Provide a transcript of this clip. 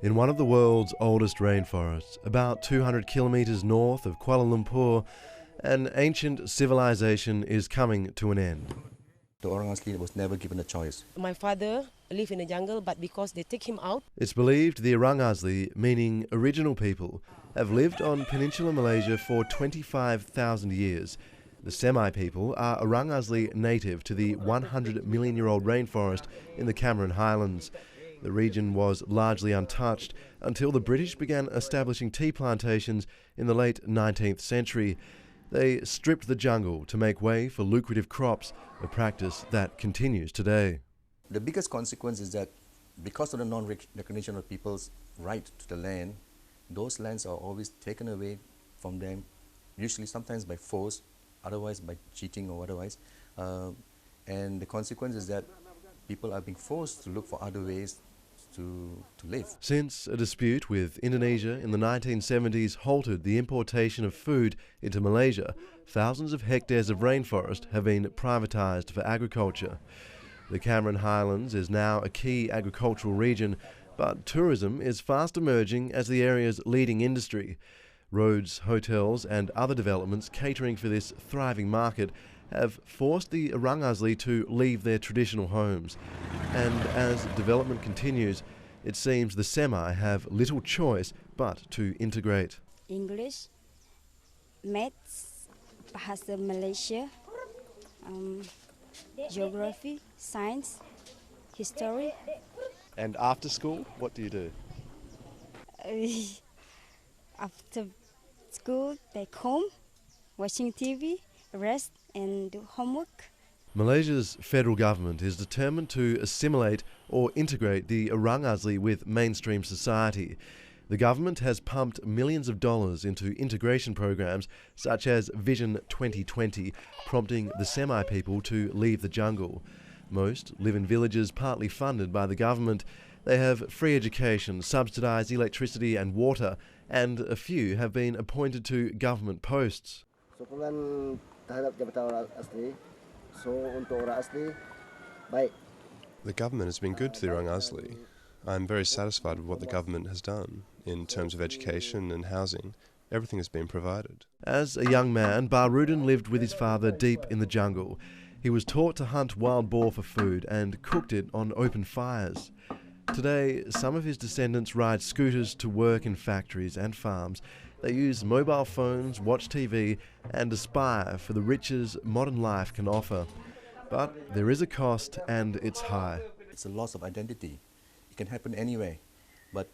In one of the world's oldest rainforests, about 200 kilometres north of Kuala Lumpur, an ancient civilization is coming to an end. The orang asli was never given a choice. My father lived in the jungle, but because they take him out. It's believed the Orang Asli, meaning original people, have lived on Peninsular Malaysia for 25,000 years. The Semi people are Orang Asli native to the 100-million-year-old rainforest in the Cameron Highlands. The region was largely untouched until the British began establishing tea plantations in the late 19th century. They stripped the jungle to make way for lucrative crops, a practice that continues today. The biggest consequence is that because of the non-recognition of people's right to the land, those lands are always taken away from them, usually sometimes by force, otherwise by cheating or otherwise. And the consequence is that people are being forced to look for other ways to live. Since a dispute with Indonesia in the 1970s halted the importation of food into Malaysia, thousands of hectares of rainforest have been privatised for agriculture. The Cameron Highlands is now a key agricultural region, but tourism is fast emerging as the area's leading industry. Roads, hotels and other developments catering for this thriving market have forced the Orang Asli to leave their traditional homes. And as development continues, it seems the Semi have little choice but to integrate. English, Maths, Bahasa Malaysia, Geography, Science, History. And after school, what do you do? After school, back home, watching TV, rest and do homework. Malaysia's federal government is determined to assimilate or integrate the Orang Asli with mainstream society. The government has pumped millions of dollars into integration programs such as Vision 2020, prompting the Semi people to leave the jungle. Most live in villages partly funded by the government. They have free education, subsidised electricity and water, and a few have been appointed to government posts. Sokongan terhadap jabatan orang asli, so untuk orang asli, baik. The government has been good to the Orang Asli. I'm very satisfied with what the government has done in terms of education and housing. Everything has been provided. As a young man, Barudin lived with his father deep in the jungle. He was taught to hunt wild boar for food and cooked it on open fires. Today, some of his descendants ride scooters to work in factories and farms. They use mobile phones, watch TV, and aspire for the riches modern life can offer. But there is a cost, and it's high. It's a loss of identity. It can happen anyway, but